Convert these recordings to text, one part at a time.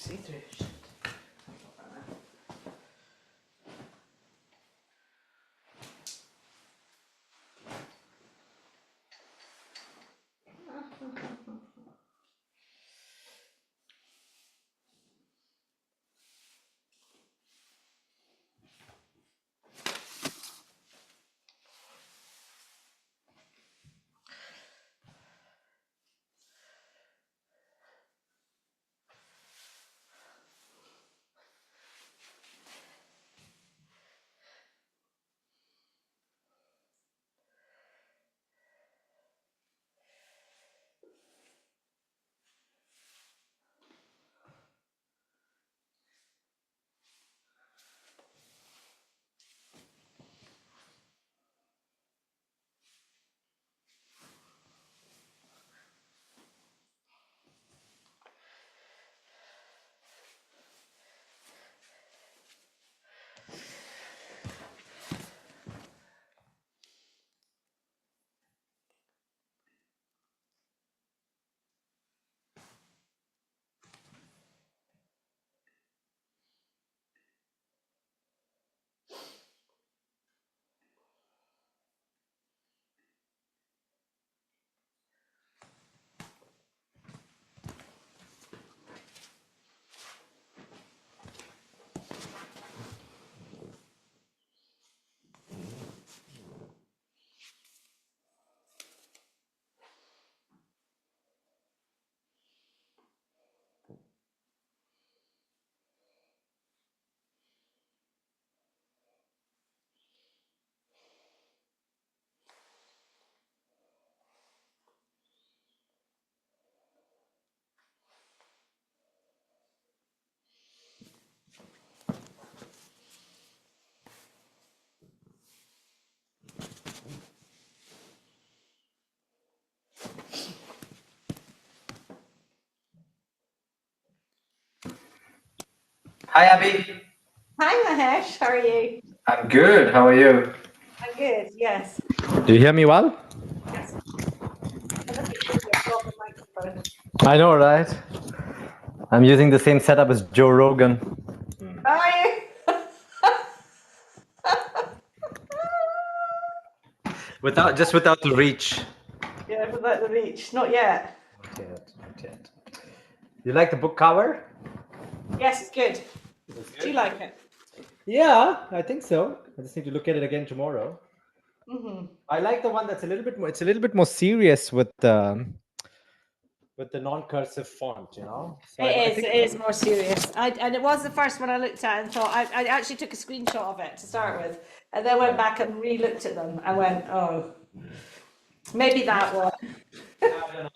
see-through. Shit. Hi, Abby. Hi, Mahesh. How are you? I'm good. How are you? I'm good. Yes. Do you hear me well? Yes. I look at you, your proper microphone. I know, right? I'm using the same setup as Joe Rogan. How are you? Without the reach. Yeah, without the reach. Not yet. Not yet. You like the book cover? Yes, it's good. It's Do you good. like it? Yeah, I think so. I just need to look at it again tomorrow. Mm-hmm. I like the one that's a little bit more. It's a little bit more serious with the non-cursive font, you know. So I think It is more serious. And it was the first one I looked at and thought, I actually took a screenshot of it to start with, and then went back and re-looked at them and went, oh, maybe that one. I don't know.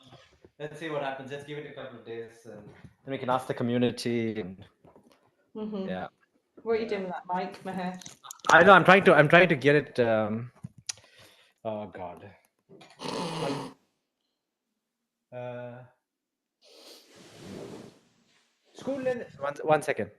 Let's see what happens. Let's give it a couple of days, and then we can ask the community. And Mm-hmm. yeah, What are you doing with that mic, Mahesh? I know. I'm trying to get it. Oh God. School in one second.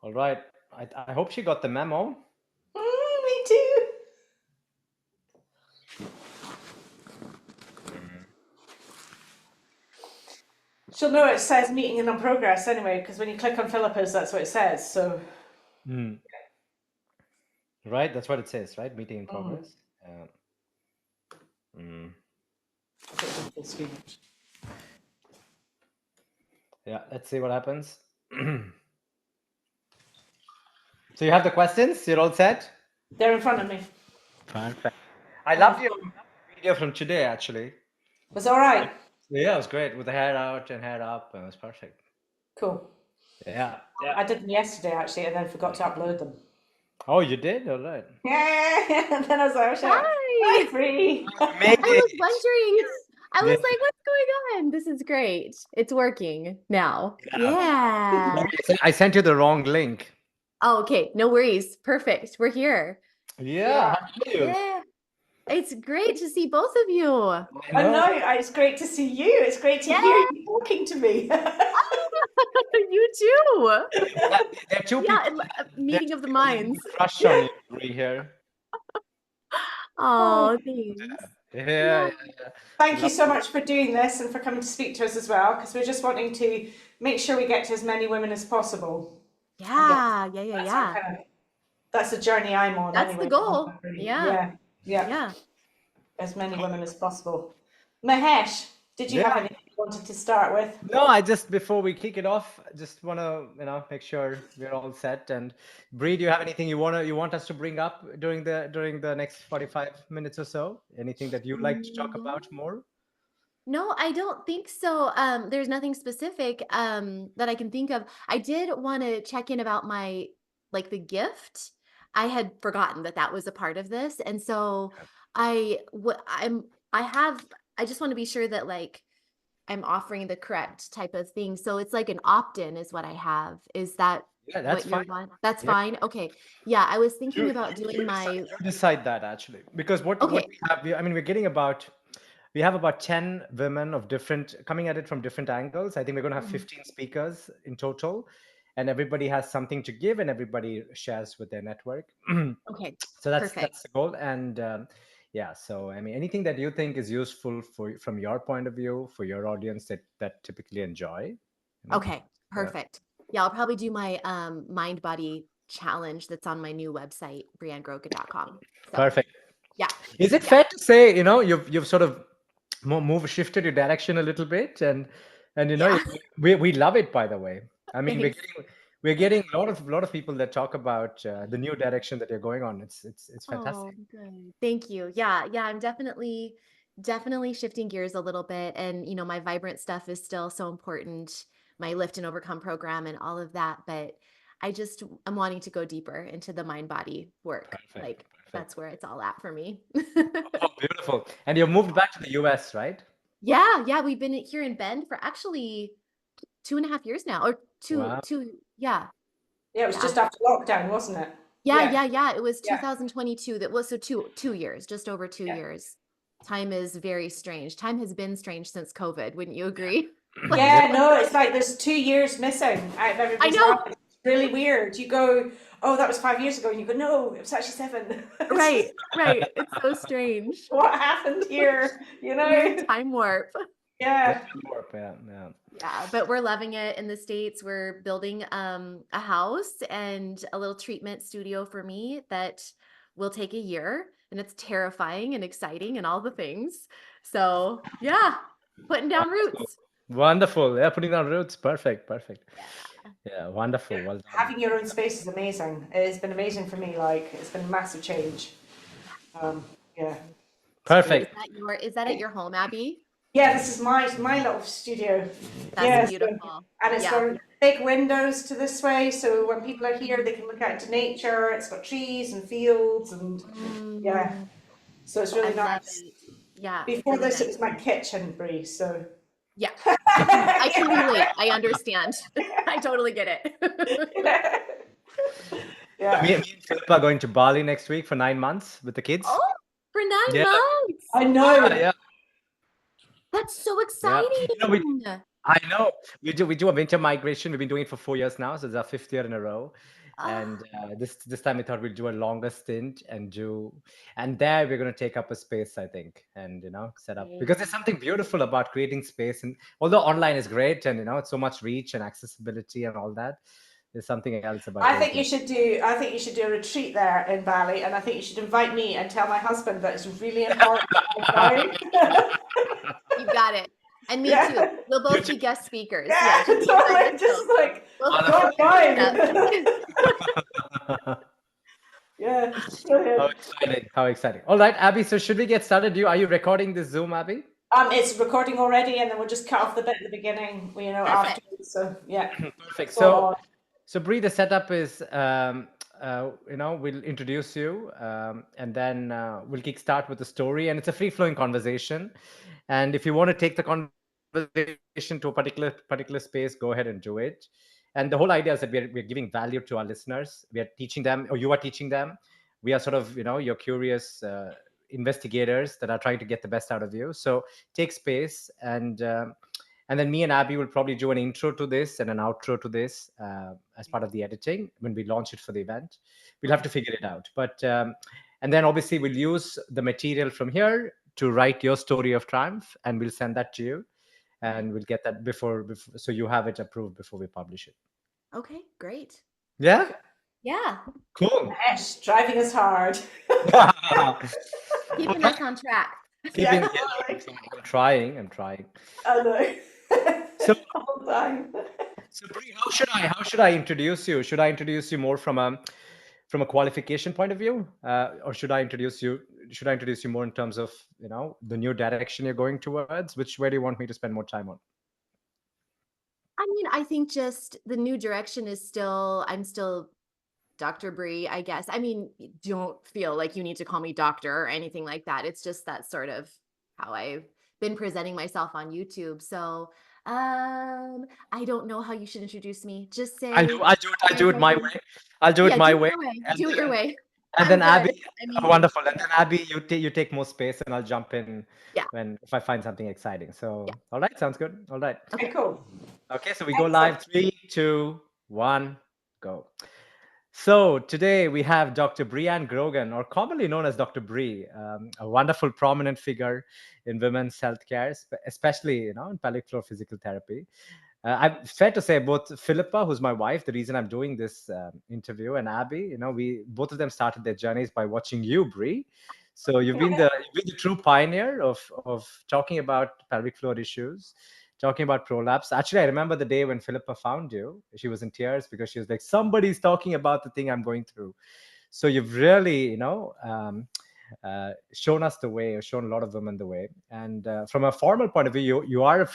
All right. I hope she got the memo. Me too. She'll know it says meeting in progress anyway, because when you click on Philippus, that's what it says. So. Right. That's what it says. Right. Meeting in progress. Yeah. Let's see what happens. So you have the questions. You're all set. They're in front of me. Perfect. I loved your video from today, actually. Was it all right? Yeah, it was great with the hair out and hair up. It was perfect. Cool. Yeah. I did them yesterday actually, and then forgot to upload them. Oh, you did? All right. Yeah. And then I was like, oh, shit. Hi. I'm free. Made I was it. wondering. I Yeah. was like, what's going on? This is great. It's working now. Yeah. Yeah. I sent you the wrong link. Oh, okay. No worries. Perfect. We're here. Yeah. How are you? Yeah. It's great to see both of you. I I know. know. It's great to see you. It's great to Yeah. hear you talking to me. You too. There are two Yeah, people. a meeting of the minds. Crush on you, Brie here. Oh, thanks. Yeah. Thank you so much for doing this and for coming to speak to us as well, because we're just wanting to make sure we get to as many women as possible. Yeah. That's the journey I'm on That's anyway. the goal. Yeah. Yeah. As many women as possible. Mahesh, did you have Yeah. anything you wanted to start with? No, I just before we kick it off, just want to make sure we're all set. And Bree, do you have anything you want us to bring up during the next 45 minutes or so? Anything that you'd like to talk about more? No, I don't think so. There's nothing specific that I can think of. I did want to check in about the gift. I had forgotten that was a part of this, and so I just want to be sure that I'm offering the correct type of thing. So it's like an opt-in is what I have. Is that Yeah, that's what you're fine. want? That's Yeah. fine. Okay. Yeah, I was thinking You about doing my decide that actually, because what okay. we have, I mean, we have about 10 women of different coming at it from different angles. I think we're going to have 15 speakers in total, and everybody has something to give, and everybody shares with their network. Okay. So that's Perfect. the goal. And yeah, so I mean, anything that you think is useful from your point of view for your audience that typically enjoy. Okay, perfect. Yeah, I'll probably do my mind body challenge that's on my new website, briannegrogan.com. So Perfect. yeah. Is it fair to say, you've sort of shifted your direction a little bit, and Yeah. we love it, by the way. I mean, Thanks. we're getting a lot of people that talk about the new direction that you're going on. It's Oh, fantastic. good. Thank you. Yeah, I'm definitely shifting gears a little bit. And my vibrant stuff is still so important, my lift and overcome program and all of that. But I'm wanting to go deeper into the mind body work. Perfect. That's where it's all at for me. Oh, beautiful. And you've moved back to the US, right? Yeah, we've been here in Bend for actually 2.5 years now, or Wow. yeah. Yeah, it was just after lockdown, wasn't it? Yeah. It was Yeah. 2022. That was so 2 years, just over 2 years. Time is very strange. Time has been strange since COVID. Wouldn't you agree? Yeah, no, it's like there's 2 years missing out of I everybody's know. life. It's really weird. You go, oh, that was 5 years ago, and you go, no, it was actually 7. Right. It's so strange. What happened here? Weird time warp. Yeah. Yeah, but we're loving it in the States. We're building a house and a little treatment studio for me that will take a year, and it's terrifying and exciting and all the things. So yeah, putting down roots. Wonderful. Yeah, putting down roots. Perfect. Yeah, wonderful. Well done. Having your own space is amazing. It's been amazing for me. Like, it's been a massive change. Yeah. Perfect. Is that at your home, Abby? Yeah, this is my little studio. That's beautiful. And it's got big windows to this way, so when people are here, they can look out into nature. It's got trees and fields, and yeah, so it's really nice. Yeah. Before really this, it was my kitchen, Bree. So yeah, I can relate. I understand. I totally get it. Yeah. Me and Philip are going to Bali next week for 9 months with the kids. Oh, for 9 months. I know. Yeah. That's so exciting. Yeah. I know. We do a winter migration. We've been doing it for 4 years now, so it's our 5th year in a row. And this time we thought we'd do a longer stint and there we're going to take up a space, I think, and set up, because there's something beautiful about creating space. And although online is great and it's so much reach and accessibility and all that, there's something else about it. I think you should do a retreat there in Bali, and I think you should invite me and tell my husband that it's really important. You got it. And me too. We'll both be guest speakers. Yeah, totally. Just like, God, fine. Yeah. How exciting. All right, Abby, so should we get started? Are you recording this Zoom, Abby? It's recording already, and then we'll just cut off the bit at the beginning, afterwards. So yeah. Perfect. So Bree, the setup is we'll introduce you, and then we'll kickstart with the story. And it's a free-flowing conversation. And if you want to take the conversation to a particular space, go ahead and do it. And the whole idea is that we're giving value to our listeners. We are teaching them, or you are teaching them. We are sort of, your curious investigators that are trying to get the best out of you. So take space, and then me and Abby will probably do an intro to this and an outro to this as part of the editing when we launch it for the event. We'll have to figure it out. But and then obviously we'll use the material from here to write your story of triumph, and we'll send that to you, and we'll get that before so you have it approved before we publish it. Okay, great. Yeah. Yeah, Cool. Yes, driving us hard. keeping us on track. Keeping, Yeah, I'm trying. I know. So, The whole time. so Brie, how should I introduce you? Should I introduce you more from a qualification point of view, or should I introduce you more in terms of the new direction you're going towards? Where do you want me to spend more time on? I mean, I think just the new direction is I'm still Dr. Bree, I guess. I mean, don't feel like you need to call me doctor or anything like that. It's just that sort of how I've been presenting myself on YouTube. So, I don't know how you should introduce me. Just say, I do it my way. I'll do it yeah, my do it way. your way. And Do it your way. And I'm then good. Abby, I mean, wonderful. And then Abby, you take more space, and I'll jump in yeah, if I find something exciting. So, yeah. all right, sounds good. All right. Okay, cool. Okay, so we go live. 3, 2, 1, go. So today we have Dr. Brianne Grogan, or commonly known as Dr. Bree, a wonderful prominent figure in women's healthcare, especially in pelvic floor physical therapy. I'm fair to say both Philippa, who's my wife, the reason I'm doing this interview, and Abby, we both of them started their journeys by watching you, Bree. So you've been the true pioneer of talking about pelvic floor issues, talking about prolapse. Actually, I remember the day when Philippa found you. She was in tears because she was like, somebody's talking about the thing I'm going through. So you've really, shown us the way, or shown a lot of women the way. And from a formal point of view, you are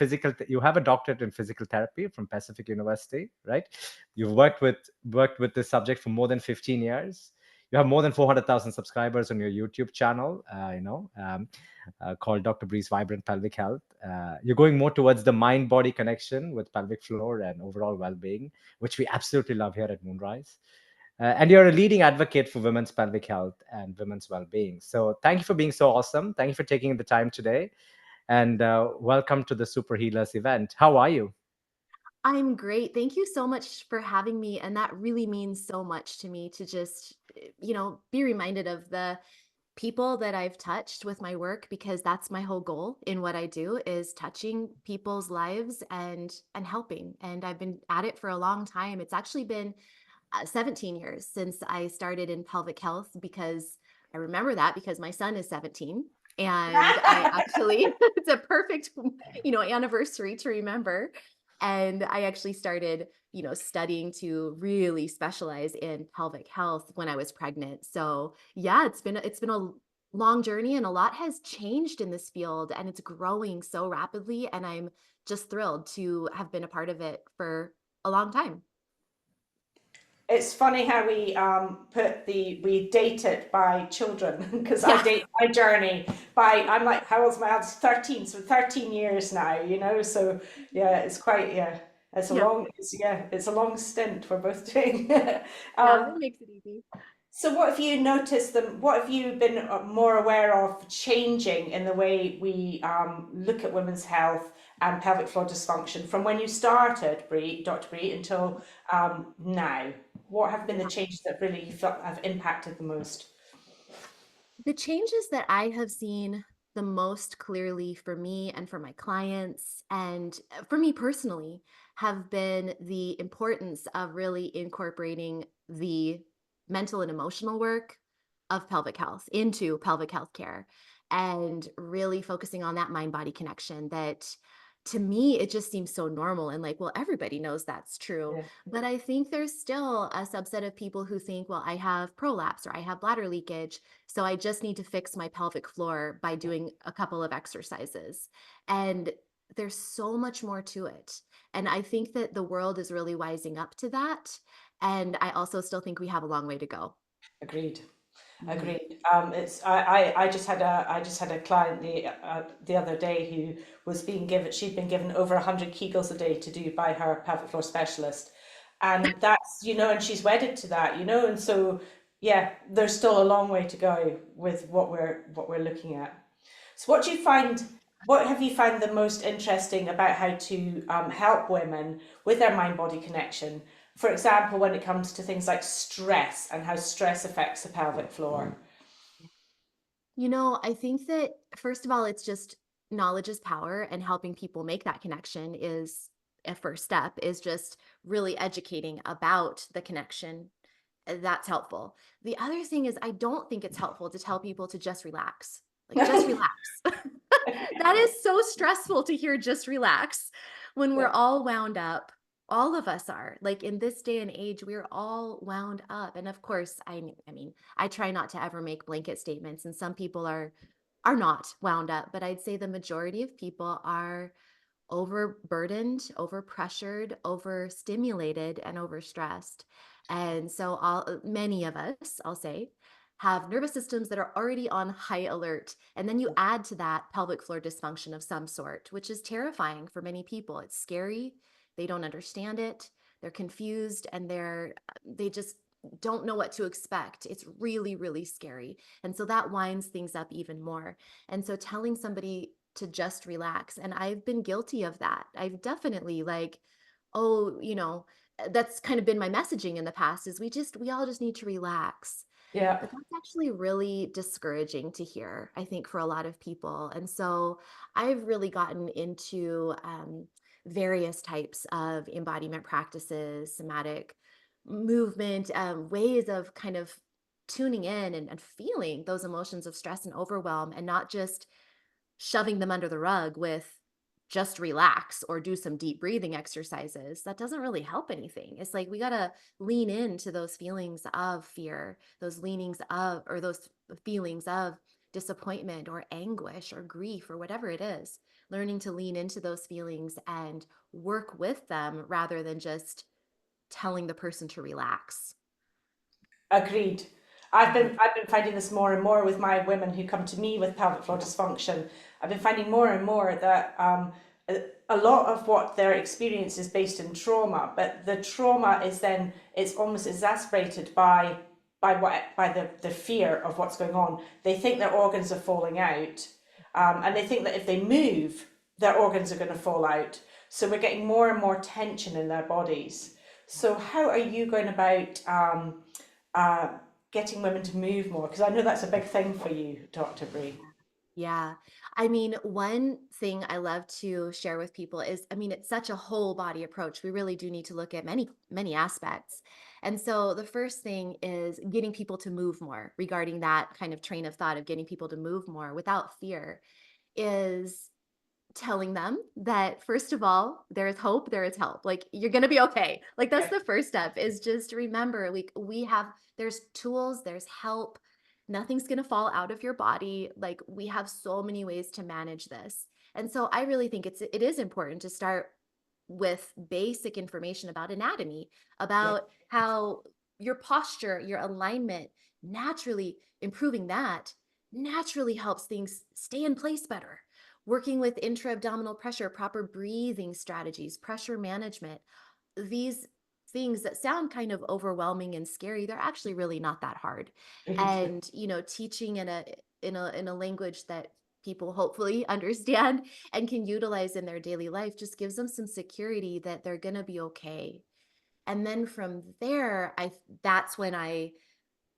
you have a doctorate in physical therapy from Pacific University, right? You've worked with this subject for more than 15 years. You have more than 400,000 subscribers on your YouTube channel, called Dr. Bree's Vibrant Pelvic Health. You're going more towards the mind-body connection with pelvic floor and overall well-being, which we absolutely love here at Moonrise. And you're a leading advocate for women's pelvic health and women's well-being. So thank you for being so awesome. Thank you for taking the time today. And welcome to the Super Healers event. How are you? I'm great. Thank you so much for having me. And that really means so much to me to just, be reminded of the people that I've touched with my work, because that's my whole goal in what I do, is touching people's lives and helping. And I've been at it for a long time. It's actually been 17 years since I started in pelvic health, because I remember that because my son is 17. And I actually, it's a perfect, anniversary to remember. And I actually started, studying to really specialize in pelvic health when I was pregnant. So yeah, it's been a long journey, and a lot has changed in this field, and it's growing so rapidly. And I'm just thrilled to have been a part of it for a long time. It's funny how we date it by children, because Yeah. I date my journey by, I'm like, how old's my eldest? 13, so 13 years now, so yeah, it's quite, it's a Yeah. it's a long stint we're both doing. Yeah, that makes it easy. So what have you noticed what have you been more aware of changing in the way we look at women's health and pelvic floor dysfunction from when you started, Dr. Bree, until now? What have been the changes that really you felt have impacted the most? The changes that I have seen the most clearly for me and for my clients, and for me personally, have been the importance of really incorporating the mental and emotional work of pelvic health into pelvic health care, and really focusing on that mind body connection that, to me, it just seems so normal and like, well, everybody knows that's true. Yeah. But I think there's still a subset of people who think, well, I have prolapse or I have bladder leakage, so I just need to fix my pelvic floor by doing a couple of exercises. And there's so much more to it. And I think that the world is really wising up to that. And I also still think we have a long way to go. Agreed. Mhm. Agreed. I just had a client the other day who was being given, she'd been given over 100 Kegels a day to do by her pelvic floor specialist, and that's, and she's wedded to that, and so yeah, there's still a long way to go with what we're looking at. So what have you found the most interesting about how to help women with their mind-body connection? For example, when it comes to things like stress and how stress affects the pelvic floor. I think that first of all, it's just knowledge is power, and helping people make that connection is a first step, is just really educating about the connection. That's helpful. The other thing is, I don't think it's helpful to tell people to just relax. Like, just relax. That is so stressful to hear, just relax, when we're Yeah. all wound up. All of us are. Like, in this day and age, we're all wound up. And of course, I mean, I try not to ever make blanket statements, and some people are not wound up, but I'd say the majority of people are overburdened, overpressured, overstimulated, and overstressed. And so many of us, I'll say, have nervous systems that are already on high alert. And then you add to that pelvic floor dysfunction of some sort, which is terrifying for many people. It's scary. They don't understand it. They're confused, and they just don't know what to expect. It's really, really scary. And so that winds things up even more. And so telling somebody to just relax, and I've been guilty of that. I've definitely like, oh, that's kind of been my messaging in the past, is we all just need to relax. Yeah. But that's actually really discouraging to hear, I think, for a lot of people. And so I've really gotten into various types of embodiment practices, somatic movement, ways of kind of tuning in and feeling those emotions of stress and overwhelm, and not just shoving them under the rug with just relax or do some deep breathing exercises. That doesn't really help anything. It's like we got to lean into those feelings of fear, those feelings of disappointment or anguish or grief or whatever it is. Learning to lean into those feelings and work with them rather than just telling the person to relax. Agreed. I've Mhm. been I've been finding this more and more with my women who come to me with pelvic floor dysfunction. I've been finding more and more that a lot of what their experience is based in trauma, but the trauma is then it's almost exacerbated by the fear of what's going on. They think their organs are falling out, and they think that if they move, their organs are going to fall out. So we're getting more and more tension in their bodies. So how are you going about uh, getting women to move more? Because I know that's a big thing for you, Dr. Bree. Yeah. I mean, one thing I love to share with people is, I mean, it's such a whole body approach. We really do need to look at many, many aspects. And so the first thing is getting people to move more, regarding that kind of train of thought of getting people to move more without fear, is telling them that first of all, there is hope, there is help. Like, you're going to be okay. Like, that's Yeah. the first step, is just remember, like, there's tools, there's help. Nothing's going to fall out of your body. Like, we have so many ways to manage this. And so I really think it is important to start with basic information about anatomy, Yeah. about how your posture, your alignment, naturally improving that naturally helps things stay in place better. Working with intra-abdominal pressure, proper breathing strategies, pressure management, these things that sound kind of overwhelming and scary, they're actually really not that hard. And teaching in a language that people hopefully understand and can utilize in their daily life just gives them some security that they're going to be okay. And then from there, that's when I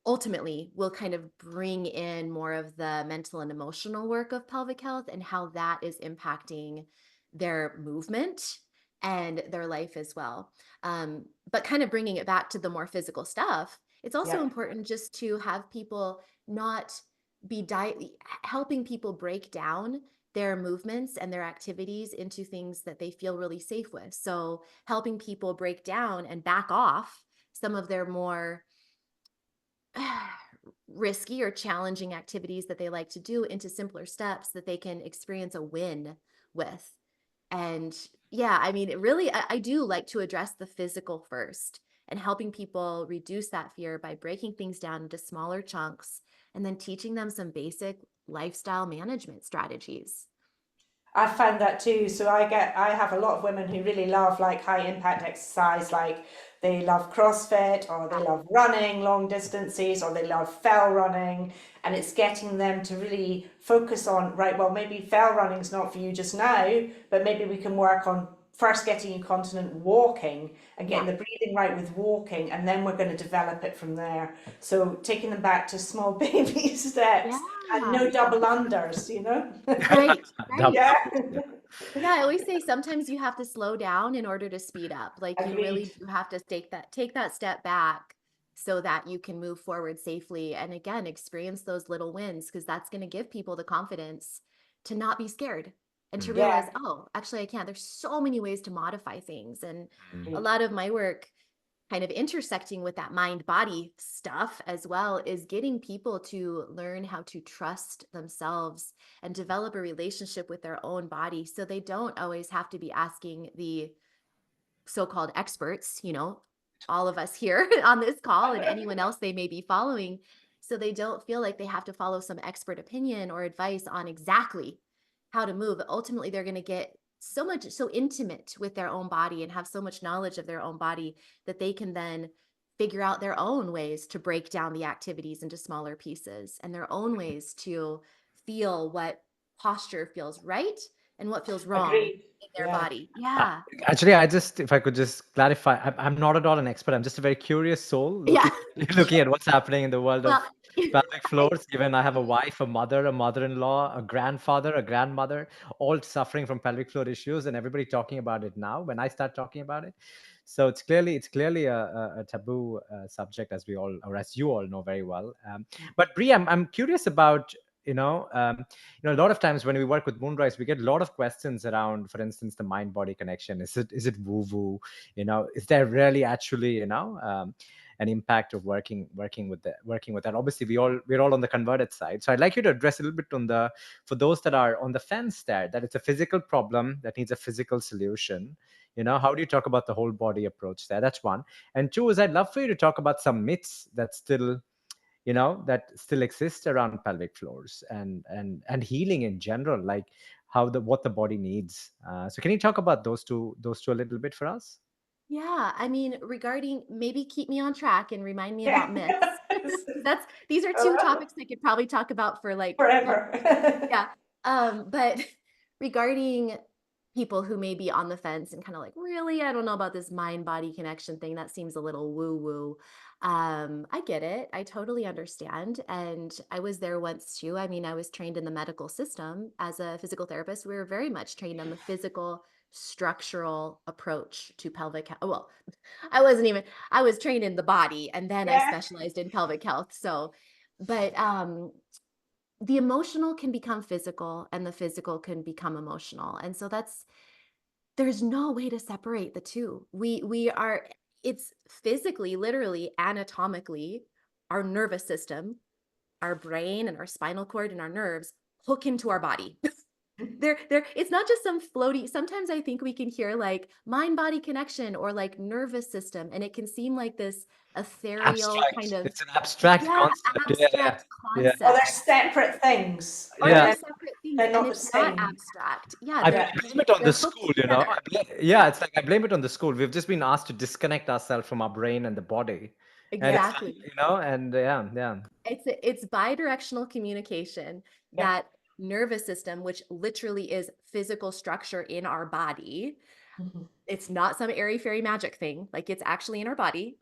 ultimately will kind of bring in more of the mental and emotional work of pelvic health and how that is impacting their movement and their life as well. But kind of bringing it back to the more physical stuff, it's also Yeah. important just to have people not helping people break down their movements and their activities into things that they feel really safe with. So helping people break down and back off some of their more risky or challenging activities that they like to do into simpler steps that they can experience a win with. And yeah, I mean, really, I do like to address the physical first and helping people reduce that fear by breaking things down into smaller chunks and then teaching them some basic lifestyle management strategies. I found that too. So I have a lot of women who really love like high impact exercise, like they love CrossFit or they love running long distances or they love fell running. And it's getting them to really focus on, right, well, maybe fell running is not for you just now, but maybe we can work on first getting you continent walking and getting Yeah. the breathing right with walking, and then we're going to develop it from there. So taking them back to small baby steps and Yeah. no double unders, you know? Right. Right. Yeah. Yeah, I always say sometimes you have to slow down in order to speed up. Like you really Agreed. do have to take that step back so that you can move forward safely and again experience those little wins because that's going to give people the confidence to not be scared and to Mm, realize, Yeah. oh, actually I can't. There's so many ways to modify things. And mm. a lot of my work kind of intersecting with that mind body stuff as well is getting people to learn how to trust themselves and develop a relationship with their own body so they don't always have to be asking the so-called experts, all of us here on this call and anyone else they may be following, so they don't feel like they have to follow some expert opinion or advice on exactly how to move. Ultimately, they're going to get so intimate with their own body and have so much knowledge of their own body that they can then figure out their own ways to break down the activities into smaller pieces and their own ways to feel what posture feels right and what feels wrong Agreed. in their Yeah. body. Uh, Yeah. Actually, if I could just clarify, I'm not at all an expert. I'm just a very curious soul Yeah. looking looking at what's happening in the world Well, of pelvic floors. Given I have a wife, a mother, a mother-in-law, a grandfather, a grandmother, all suffering from pelvic floor issues, and everybody talking about it now. When I start talking about it, so it's clearly a taboo subject, as we all, or as you all know very well. But Brie, I'm curious about you know. A lot of times when we work with Moonrise, we get a lot of questions around, for instance, the mind body connection. Is it woo woo? Is there really actually an impact of working with that? Obviously, we're all on the converted side, so I'd like you to address a little bit on the for those that are on the fence there, that it's a physical problem that needs a physical solution. How do you talk about the whole body approach there? That's one. And two is, I'd love for you to talk about some myths that still exist around pelvic floors and healing in general, like what the body needs. So can you talk about those two a little bit for us? yeah, I mean, regarding maybe keep me on track and remind me Yeah. about myths. These are two topics I could probably talk about for like Forever. yeah. But regarding people who may be on the fence and kind of like, really, I don't know about this mind body connection thing. That seems a little woo woo. I get it. I totally understand. And I was there once too. I mean, I was trained in the medical system as a physical therapist. We were very much trained on the physical structural approach to pelvic health. Well, I was trained in the body and then I Yeah. specialized in pelvic health. So, but the emotional can become physical and the physical can become emotional. And so there's no way to separate the two. We are it's physically, literally, anatomically, our nervous system, our brain and our spinal cord and our nerves hook into our body. It's not just some floaty. Sometimes I think we can hear like mind body connection or like nervous system, and it can seem like this ethereal kind Abstract. of, It's an abstract yeah, concept. Yeah, yeah, abstract yeah, Well, they're concept. separate things, Or but yeah. they're then separate things, they're and not the it's not same. abstract. Yeah, I Yeah. blame it on the they're hooked school, together. yeah, it's like I blame it on the school. We've just been asked to disconnect ourselves from our brain and the body, and Yeah. it's like, Exactly. and yeah, yeah. It's bidirectional communication. Yeah. That nervous system, which literally is physical structure in our body, Mhm. it's not some airy fairy magic thing. Like it's actually in our body.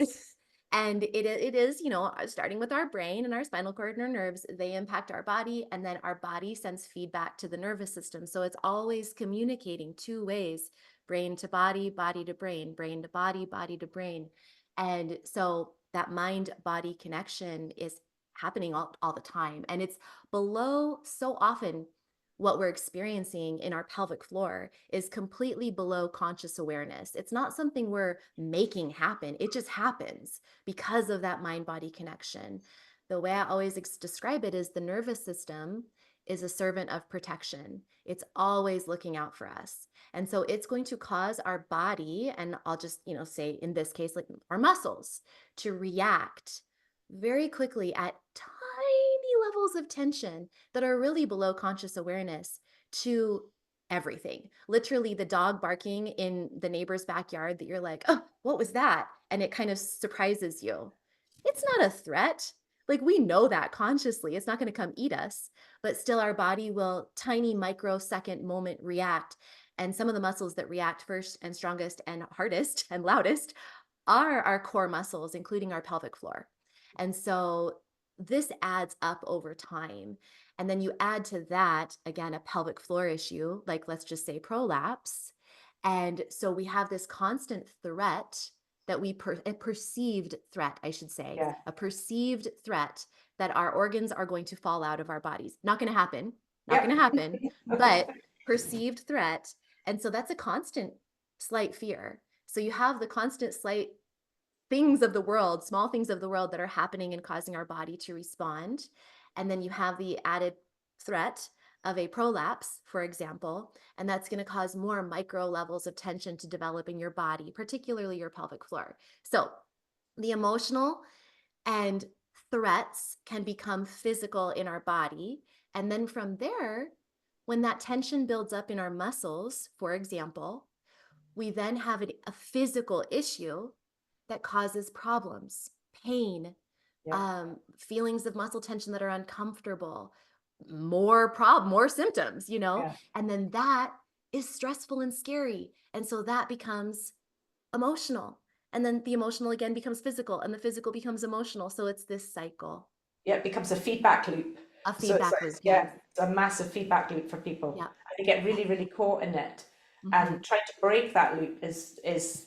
And it is, starting with our brain and our spinal cord and our nerves, they impact our body, and then our body sends feedback to the nervous system. So it's always communicating two ways: brain to body, body to brain to body, body to brain. And so that mind body connection is happening all the time. And it's below so often what we're experiencing in our pelvic floor is completely below conscious awareness. It's not something we're making happen. It just happens because of that mind body connection. The way I always describe it is the nervous system is a servant of protection. It's always looking out for us. And so it's going to cause our body, and I'll just, say in this case, like our muscles, to react very quickly at tiny levels of tension that are really below conscious awareness to everything. Literally the dog barking in the neighbor's backyard that you're like, oh, what was that? And it kind of surprises you. It's not a threat. Like, we know that consciously, it's not going to come eat us, but still our body will tiny microsecond moment react. And some of the muscles that react first and strongest and hardest and loudest are our core muscles, including our pelvic floor. And so this adds up over time. And then you add to that, again, a pelvic floor issue, like let's just say prolapse. And so we have this constant threat that a perceived threat, I should say, Yeah. a perceived threat that our organs are going to fall out of our bodies. Not going to happen, not going to happen, but perceived threat. And so that's a constant slight fear. So you have the constant slight things of the world, small things of the world that are happening and causing our body to respond. And then you have the added threat of a prolapse, for example, and that's going to cause more micro levels of tension to develop in your body, particularly your pelvic floor. So the emotional and threats can become physical in our body. And then from there, when that tension builds up in our muscles, for example, we then have a physical issue that causes problems, pain, feelings of muscle tension that are uncomfortable, more symptoms, and then that is stressful and scary. And so that becomes emotional. And then the emotional again becomes physical, and the physical becomes emotional. So it's this cycle. Yeah, it becomes a feedback loop. A feedback loop. Yeah, it's a massive feedback loop for people. Yeah. And they get really, really caught in it. Mm-hmm. And trying to break that loop is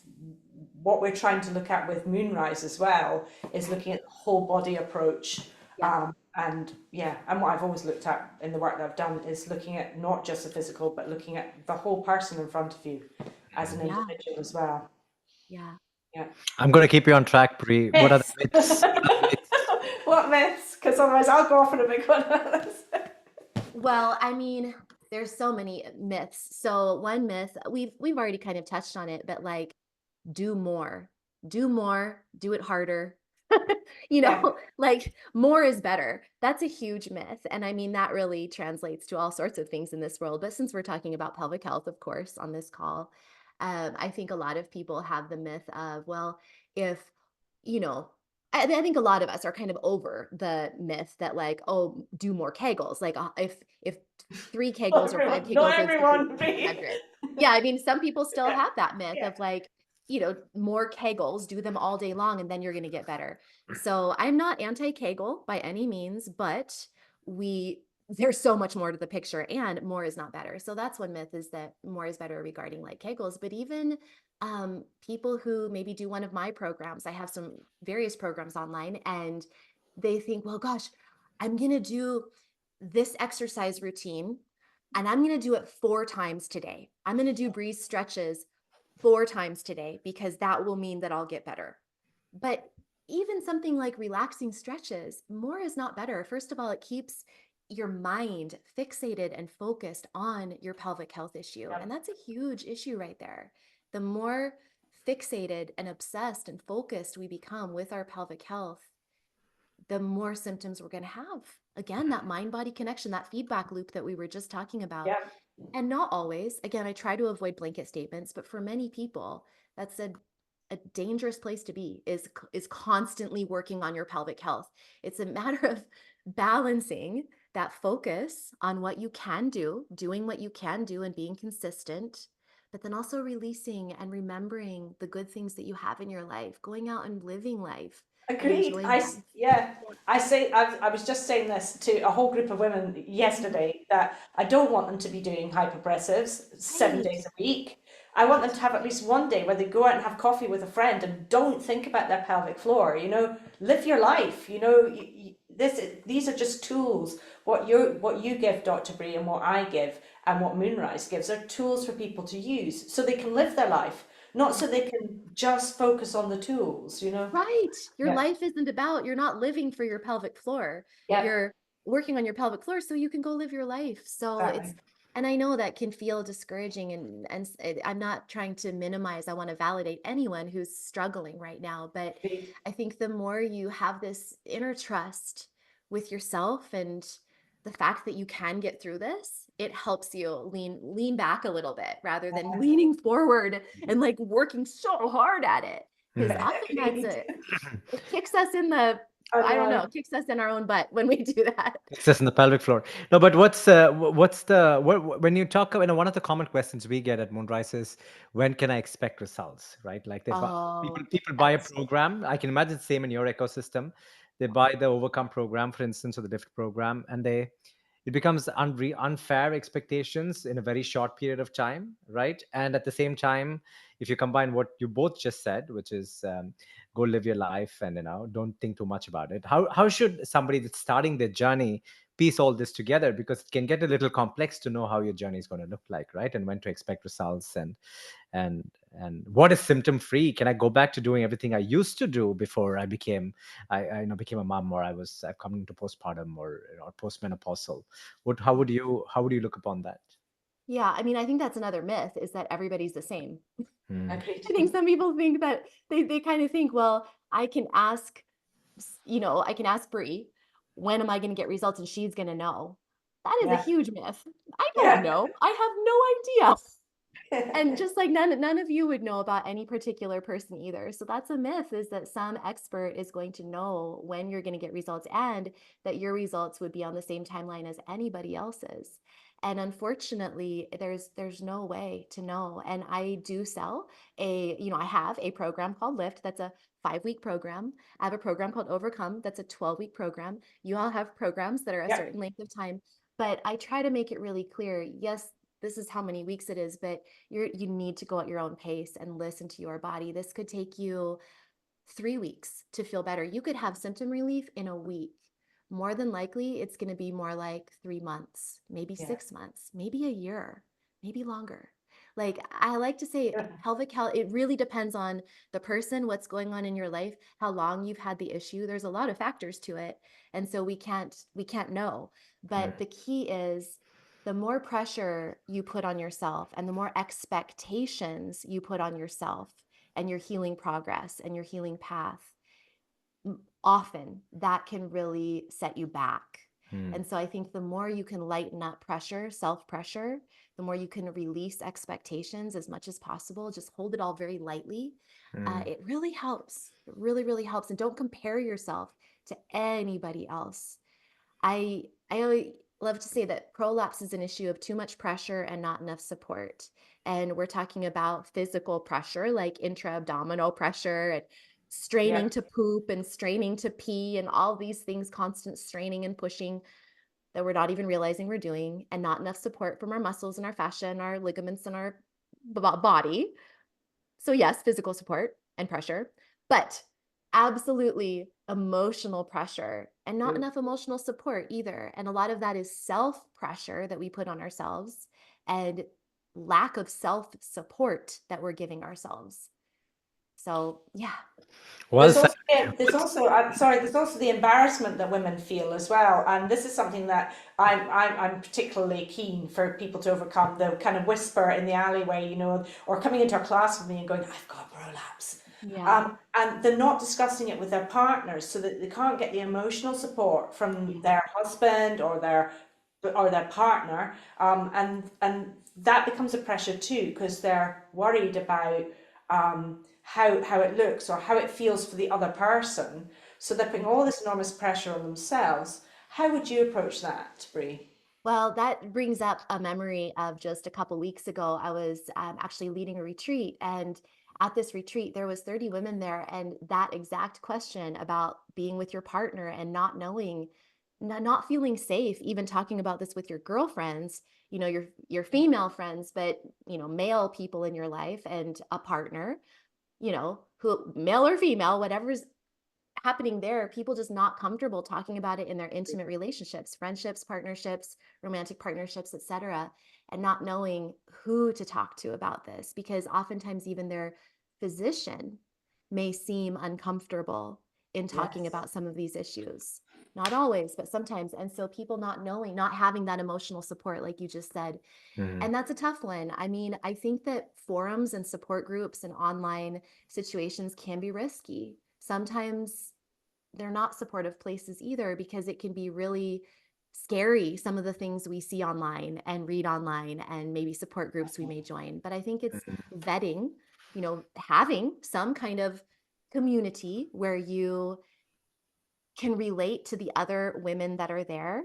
what we're trying to look at with Moonrise as well, is looking at the whole body approach. Yeah. And what I've always looked at in the work that I've done is looking at not just the physical, but looking at the whole person in front of you as an individual as well. Yeah. Yeah. I'm going to keep you on track, Bri. What are the myths? What myths? Because otherwise I'll go off on a big one. Well, I mean, there's so many myths. So one myth, we've already kind of touched on it, but like, do more, do it harder. Like more is better. That's a huge myth. And I mean, that really translates to all sorts of things in this world. But since we're talking about pelvic health, of course, on this call, I think a lot of people have the myth of, well, if, I think a lot of us are kind of over the myth that like, oh, do more Kegels. Like if 3 Kegels or 5 Kegels. Not everyone. Yeah, I mean, some people still have that myth of like, more Kegels, do them all day long, and then you're going to get better. So I'm not anti-Kegel by any means, but there's so much more to the picture, and more is not better. So that's one myth, is that more is better regarding like Kegels. But even people who maybe do one of my programs, I have some various programs online, and they think, well, gosh, I'm going to do this exercise routine, and I'm going to do it 4 times today. I'm going to do breeze stretches 4 times today because that will mean that I'll get better. But even something like relaxing stretches, more is not better. First of all, it keeps your mind fixated and focused on your pelvic health issue. And that's a huge issue right there. The more fixated and obsessed and focused we become with our pelvic health, the more symptoms we're going to have. Again, that mind-body connection, that feedback loop that we were just talking about. Yeah. And not always. Again, I try to avoid blanket statements, but for many people, that's a dangerous place to be, is constantly working on your pelvic health. It's a matter of balancing that focus on what you can do, doing what you can do and being consistent, but then also releasing and remembering the good things that you have in your life, going out and living life. Agreed. I was just saying this to a whole group of women yesterday, that I don't want them to be doing hyperpressives 7 days a week. I want them to have at least one day where they go out and have coffee with a friend and don't think about their pelvic floor. Live your life. These are just tools. What you give, Dr. Bri, and what I give, and what Moonrise gives, are tools for people to use so they can live their life. Not so they can just focus on the tools, Right. Your life isn't about, you're not living for your pelvic floor. Yeah. You're working on your pelvic floor so you can go live your life. So it's, Exactly. and I know that can feel discouraging, and I'm not trying to minimize. I want to validate anyone who's struggling right now, but I think the more you have this inner trust with yourself and the fact that you can get through this, it helps you lean back a little bit rather than leaning forward and like working so hard at it. Because often it kicks us in the, I don't know, kicks us in our own butt when we do that. Access in the pelvic floor. No, but when you talk about, one of the common questions we get at Moonrise is, when can I expect results, right? Like Oh, people buy a yes. program. I can imagine the same in your ecosystem. They buy the Overcome program, for instance, or the Lift program, and it becomes unfair expectations in a very short period of time, right? And at the same time, if you combine what you both just said, which is go live your life and don't think too much about it. How should somebody that's starting their journey piece all this together? Because it can get a little complex to know how your journey is going to look like, right? And when to expect results, and what is symptom free. Can I go back to doing everything I used to do before I became a mom, or I've come into postpartum, or postmenopausal? How would you look upon that? Yeah, I mean, I think that's another myth, is that everybody's the same. Agreed. I think some people think that they kind of think, well, I can ask, I can ask Brie, when am I going to get results? And she's going to know. That is a Yeah. huge myth. I don't Yeah. know. I have no idea. And just like none of you would know about any particular person either. So that's a myth, is that some expert is going to know when you're going to get results, and that your results would be on the same timeline as anybody else's. And unfortunately, there's no way to know. And I do sell I have a program called Lift that's a 5-week program. I have a program called Overcome that's a 12-week program. You all have programs that are a Yeah. certain length of time, but I try to make it really clear. Yes, this is how many weeks it is, but you need to go at your own pace and listen to your body. This could take you 3 weeks to feel better. You could have symptom relief in a week. More than likely, it's going to be more like 3 months, maybe Yeah. 6 months, maybe a year, maybe longer. Like I like to say, Yeah. pelvic health, it really depends on the person, what's going on in your life, how long you've had the issue. There's a lot of factors to it. And so we can't know. But the key is, the more pressure you put on yourself and the more expectations you put on yourself and your healing progress and your healing path, often that can really set you back. And so I think the more you can lighten up pressure, self-pressure, the more you can release expectations as much as possible, just hold it all very lightly. It really helps. It really, really helps. And don't compare yourself to anybody else. I always love to say that prolapse is an issue of too much pressure and not enough support. And we're talking about physical pressure, like intra-abdominal pressure and straining to poop and straining to pee and all these things, constant straining and pushing that we're not even realizing we're doing, and not enough support from our muscles and our fascia and our ligaments and our body. So yes, physical support and pressure, but absolutely emotional pressure, and not enough emotional support either. And a lot of that is self pressure that we put on ourselves, and lack of self support that we're giving ourselves. So yeah. Well There's said. also, there's also the embarrassment that women feel as well, and this is something that I'm particularly keen for people to overcome. The kind of whisper in the alleyway, or coming into a class with me and going, "I've got prolapse," Yeah. and they're not discussing it with their partners, so that they can't get the emotional support from their husband or their partner, and that becomes a pressure too, because they're worried about how it looks or how it feels for the other person. So they're putting all this enormous pressure on themselves. How would you approach that, Brie? Well, that brings up a memory of just a couple weeks ago. I was actually leading a retreat, and at this retreat, there was 30 women there, and that exact question about being with your partner and not knowing, not feeling safe, even talking about this with your girlfriends, your female friends, but male people in your life and a partner, who, male or female, whatever's happening there, people just not comfortable talking about it in their intimate relationships, friendships, partnerships, romantic partnerships, etc., and not knowing who to talk to about this, because oftentimes even their physician may seem uncomfortable in talking Yes. about some of these issues. not always, but sometimes. And so people not knowing, not having that emotional support, like you just said. And that's a tough one. I mean, I think that forums and support groups and online situations can be risky. Sometimes they're not supportive places either, because it can be really scary, some of the things we see online and read online, and maybe support groups we may join. But I think it's vetting, having some kind of community where you can relate to the other women that are there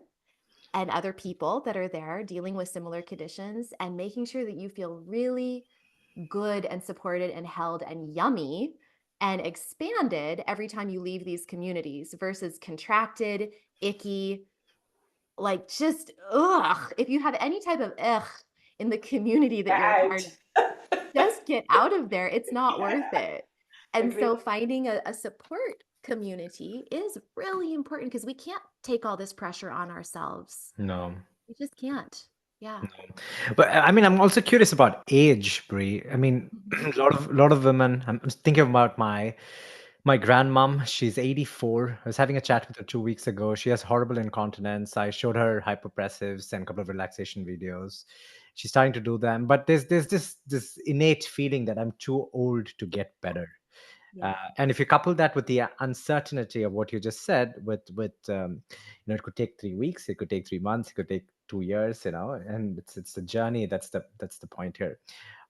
and other people that are there dealing with similar conditions, and making sure that you feel really good and supported and held and yummy and expanded every time you leave these communities, versus contracted, icky, like just ugh. If you have any type of ugh in the community that Get you're a part out. of, just get out of there. It's not worth it. And Agreed. so finding a support community is really important, because we can't take all this pressure on ourselves. No. We just can't. Yeah. But I mean, I'm also curious about age, Brie. I mean, Mhm. a lot of women. I'm thinking about my grandmom. She's 84. I was having a chat with her 2 weeks ago. She has horrible incontinence. I showed her hyperpressives and a couple of relaxation videos. She's starting to do them, but there's this innate feeling that I'm too old to get better. Yeah. And if you couple that with the uncertainty of what you just said, with it could take 3 weeks, it could take 3 months, it could take 2 years, and it's a journey. That's the point here.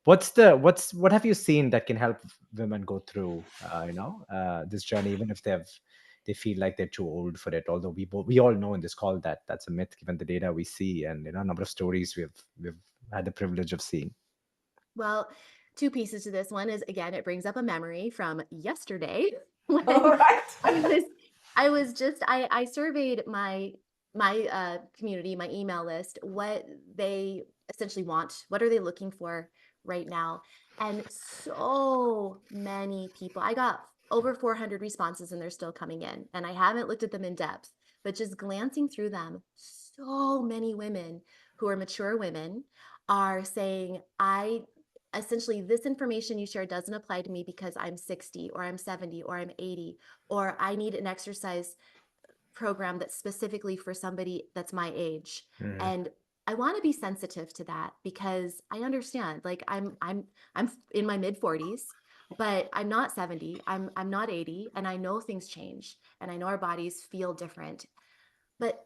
What have you seen that can help women go through this journey, even if they feel like they're too old for it? Although we all know in this call that that's a myth, given the data we see and a number of stories we've had the privilege of seeing. Well, two pieces to this. One is, again, it brings up a memory from yesterday All when right. I surveyed my community, my email list, what they essentially want, what are they looking for right now? And so many people, I got over 400 responses, and they're still coming in. And I haven't looked at them in depth, but just glancing through them, so many women who are mature women are saying, essentially, this information you share doesn't apply to me because I'm 60 or I'm 70 or I'm 80, or I need an exercise program that's specifically for somebody that's my age. And I want to be sensitive to that, because I understand, like I'm in my mid 40s, but I'm not 70, I'm not 80, and I know things change, and I know our bodies feel different. But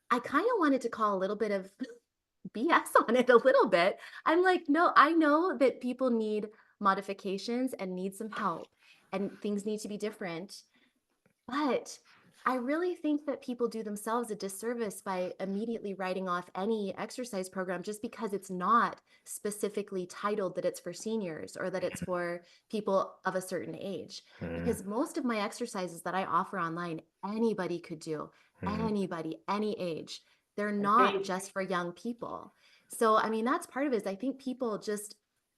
I kind of wanted to call a little bit of BS on it a little bit. I'm like, no, I know that people need modifications and need some help, and things need to be different. But I really think that people do themselves a disservice by immediately writing off any exercise program just because it's not specifically titled that it's for seniors or that it's for people of a certain age. Because most of my exercises that I offer online, anybody could do, anybody, any age. They're not Agreed. just for young people. So, I mean, that's part of it, is I think people just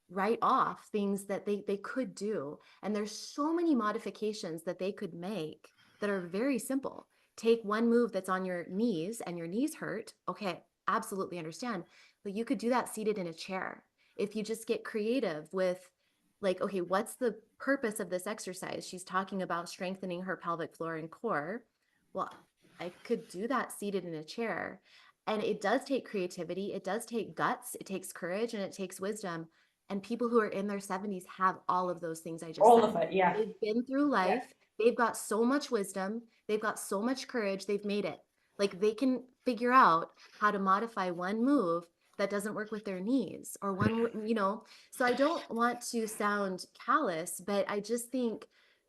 write off things that they could do. And there's so many modifications that they could make that are very simple. Take one move that's on your knees and your knees hurt. Okay, absolutely understand. But you could do that seated in a chair. If you just get creative with, like, okay, what's the purpose of this exercise? She's talking about strengthening her pelvic floor and core. Well, I could do that seated in a chair. And it does take creativity, it does take guts, it takes courage, and it takes wisdom. And people who are in their 70s have all of those things I just All said. of it, yeah. They've been through life. They've got so much wisdom. They've got so much courage. They've made it. Like, they can figure out how to modify one move that doesn't work with their knees, or one. So I don't want to sound callous, but I just think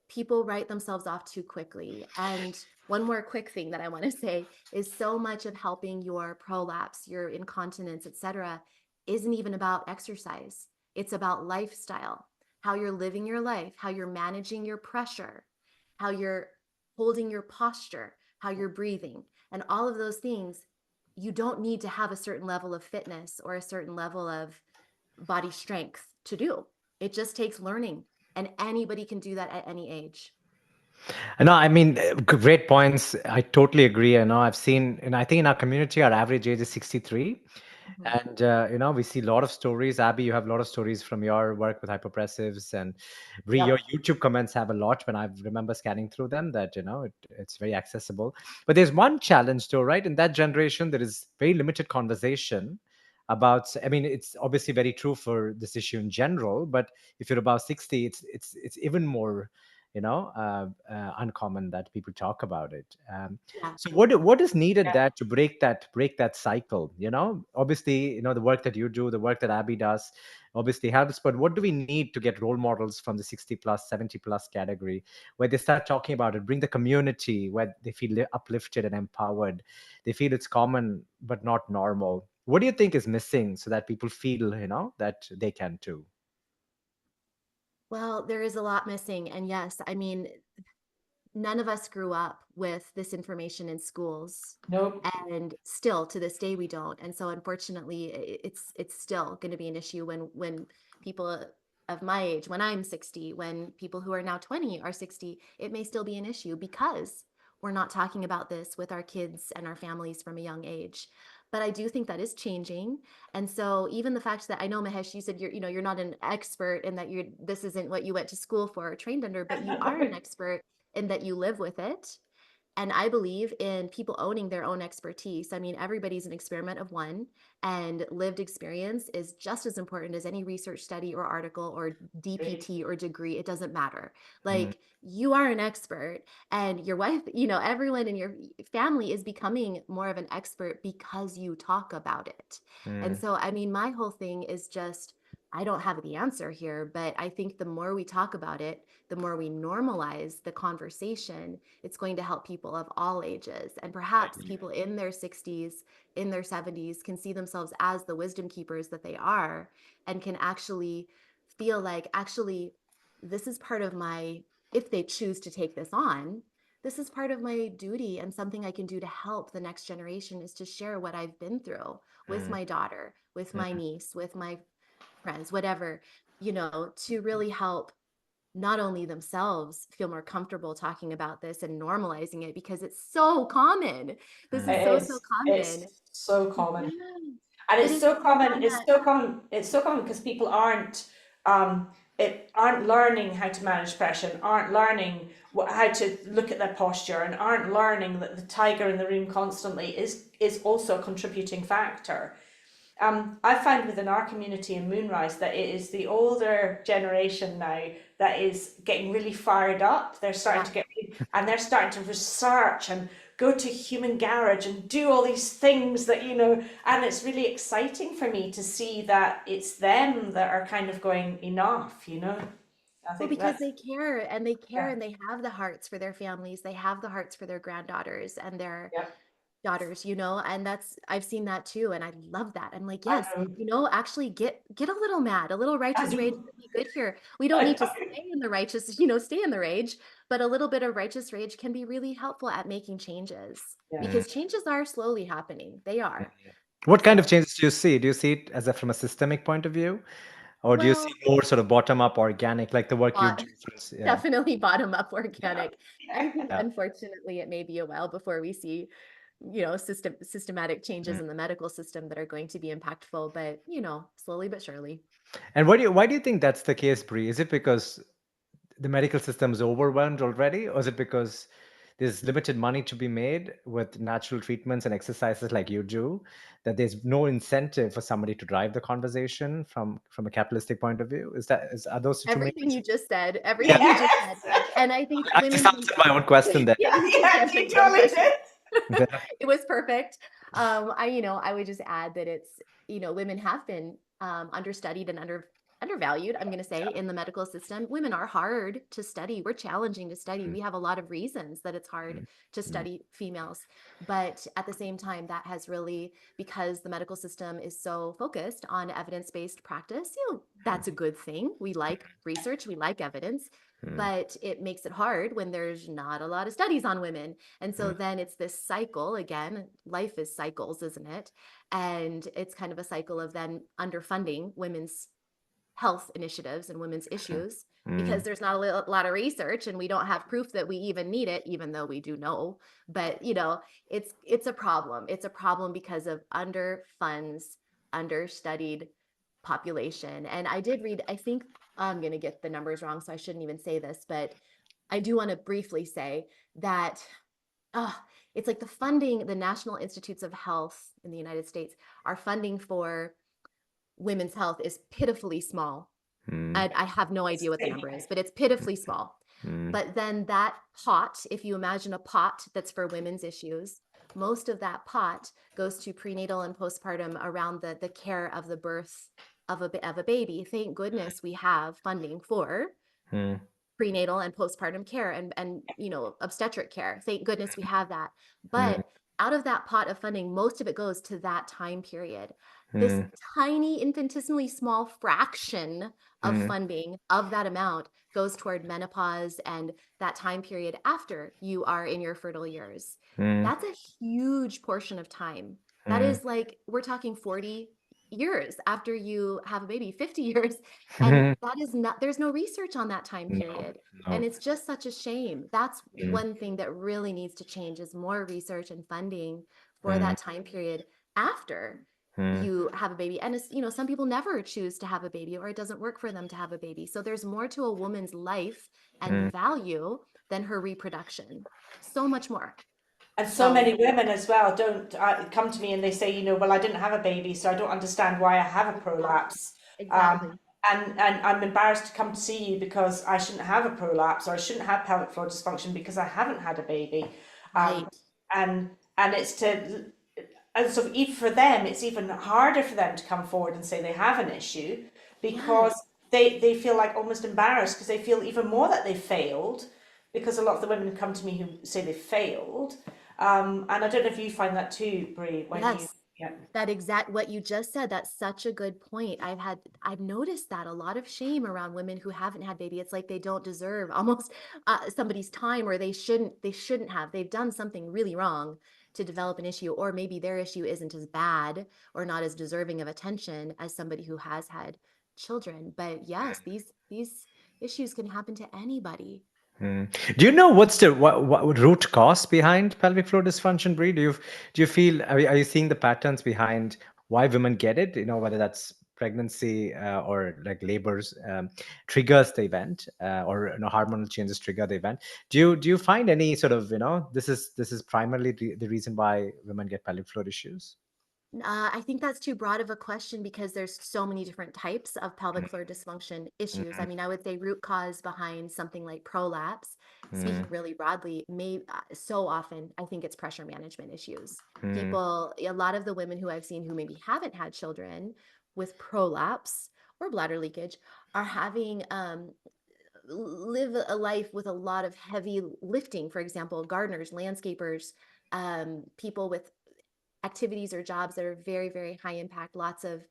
people write themselves off too quickly. And one more quick thing that I want to say is, so much of helping your prolapse, your incontinence, etc., isn't even about exercise. It's about lifestyle, how you're living your life, how you're managing your pressure, how you're holding your posture, how you're breathing, and all of those things. You don't need to have a certain level of fitness or a certain level of body strength to do. It just takes learning, and anybody can do that at any age. No, I mean, great points. I totally agree. I've seen, and I think in our community, our average age is 63. Mhm. And we see a lot of stories. Abby, you have a lot of stories from your work with hyperpressives, and Brie, your Yep. YouTube comments have a lot. When I remember scanning through them, that it's very accessible. But there's one challenge, though, right? In that generation, there is very limited conversation about. I mean, it's obviously very true for this issue in general, but if you're about 60, it's even more uncommon that people talk about it. Yeah. So what is needed Yeah. there to break that cycle? Obviously, the work that you do, the work that Abby does, obviously helps. But what do we need to get role models from the 60 plus, 70 plus category, where they start talking about it, bring the community where they feel uplifted and empowered, they feel it's common but not normal. What do you think is missing so that people feel that they can too? Well, there is a lot missing. And yes, I mean, none of us grew up with this information in schools, Nope. and still to this day we don't. And so unfortunately it's still going to be an issue when people of my age, when I'm 60, when people who are now 20 are 60, it may still be an issue because we're not talking about this with our kids and our families from a young age. But I do think that is changing. And so even the fact that, I know, Mahesh, you said you're not an expert in that, this isn't what you went to school for or trained under, but you are an expert in that you live with it. And I believe in people owning their own expertise. I mean, everybody's an experiment of one, and lived experience is just as important as any research study or article or Great. DPT or degree. It doesn't matter. Mm, Like, you are an expert, and your wife, everyone in your family is becoming more of an expert because you talk about it. And mm, so, I mean, my whole thing is just, I don't have the answer here, but I think the more we talk about it, the more we normalize the conversation, it's going to help people of all ages. And I perhaps agree. people in their 60s, in their 70s, can see themselves as the wisdom keepers that they are, and can actually feel like, actually, this is part of my, if they choose to take this on, this is part of my duty, and something I can do to help the next generation is to share what I've been through with Mm, my daughter, with my mm, niece, with my friends, whatever, to really help not only themselves feel more comfortable talking about this and normalizing it, because it's so common. This is mm, so, It so is. common. It's so Yeah. common. And But it's it's so common. It's not. so common. It's so common because people um, aren't learning how to manage pressure, aren't learning how to look at their posture, and aren't learning that the tiger in the room constantly is also a contributing factor. I find within our community in Moonrise that it is the older generation now that is getting really fired up. They're starting Yeah. to and they're starting to research and go to Human Garage and do all these things that, and it's really exciting for me to see that it's them that are kind of going enough. I Well, think because that's, they care, and they care, yeah, and they have the hearts for their families. They have the hearts for their granddaughters and their yeah, daughters, and I've seen that too. And I love that. I'm like, I yes, know, actually get a little mad, a little I righteous rage know, would be good here. We don't I need to know, stay in the righteous, stay in the rage, but a little bit of righteous rage can be really helpful at making changes, yeah. mm. because changes are slowly happening. They are. What kind of So, changes do you see? Do you see it as from a systemic point of view, or do you see well, it more sort of bottom up, organic, like the work you bot do? Yeah, definitely bottom up Yeah, organic. I think yeah. yeah. unfortunately it may be a while before we see, systematic changes Mm. in the medical system that are going to be impactful, but slowly but surely. And why do you think that's the case, Brie? Is it because the medical system is overwhelmed already, or is it because there's limited money to be made with natural treatments and exercises like you do, that there's no incentive for somebody to drive the conversation from a capitalistic point of view? Are those the two main Everything you reasons? just said, Yeah, everything you just said. Yes. And I think I just women answered my own question there. yeah, you just Yes, you answered your own totally question. did. It was perfect. I would just add that it's, women have been understudied and undervalued, I'm going to say, in the medical system. Women are hard to study. We're challenging to study. Mm, We have a lot of reasons that it's hard mm, to mm, study females. But at the same time, that has really, because the medical system is so focused on evidence-based practice, that's a good thing. We like research, we like evidence, mm, but it makes it hard when there's not a lot of studies on women. And so mm, then it's this cycle again. Life is cycles, isn't it? And it's kind of a cycle of then underfunding women's health initiatives and women's issues, because mm, there's not a lot of research, and we don't have proof that we even need it, even though we do know. But it's a problem. It's a problem because of underfunds understudied population. And I did read, I think I'm going to get the numbers wrong, so I shouldn't even say this, but I do want to briefly say that it's like the funding, the National Institutes of Health in the United States are funding for women's health is pitifully small. I have no idea what the number is, but it's pitifully small. But then that pot, if you imagine a pot that's for women's issues, most of that pot goes to prenatal and postpartum around the care of the birth of a baby. Thank goodness we have funding for prenatal and postpartum care and obstetric care. Thank goodness we have that. But out of that pot of funding, most of it goes to that time period. This tiny infinitesimally small fraction of funding of that amount goes toward menopause and that time period after you are in your fertile years. That's a huge portion of time. That is like, we're talking 40 years after you have a baby, 50 years. And that is not, there's no research on that time period. And it's just such a shame. That's one thing that really needs to change, is more research and funding for that time period after you have a baby. And it's, some people never choose to have a baby, or it doesn't work for them to have a baby. So there's more to a woman's life and value than her reproduction. So much more. And so many women as well don't come to me and they say, well, I didn't have a baby, so I don't understand why I have a prolapse. Exactly. And I'm embarrassed to come to see you because I shouldn't have a prolapse, or I shouldn't have pelvic floor dysfunction because I haven't had a baby. Right. And so even for them, it's even harder for them to come forward and say they have an issue, because they feel like almost embarrassed, because they feel even more that they failed, because a lot of the women come to me who say they failed. And I don't know if you find that too, Brie, when that exact what you just said, that's such a good point. I've noticed that a lot of shame around women who haven't had baby. It's like they don't deserve almost somebody's time, or they shouldn't have. They've done something really wrong to develop an issue, or maybe their issue isn't as bad or not as deserving of attention as somebody who has had children. But yes, these issues can happen to anybody. Do you know what's the what root cause behind pelvic floor dysfunction, Brie? Do you feel, are you seeing the patterns behind why women get it? Whether that's pregnancy or like labors triggers the event, or hormonal changes trigger the event. Do you find any sort of this is primarily the reason why women get pelvic floor issues? I think that's too broad of a question, because there's so many different types of pelvic floor dysfunction issues. I mean, I would say root cause behind something like prolapse, speaking really broadly, so often I think it's pressure management issues. People, a lot of the women who I've seen who maybe haven't had children with prolapse or bladder leakage are having live a life with a lot of heavy lifting. For example, gardeners, landscapers, people with activities or jobs that are very, very high impact, lots of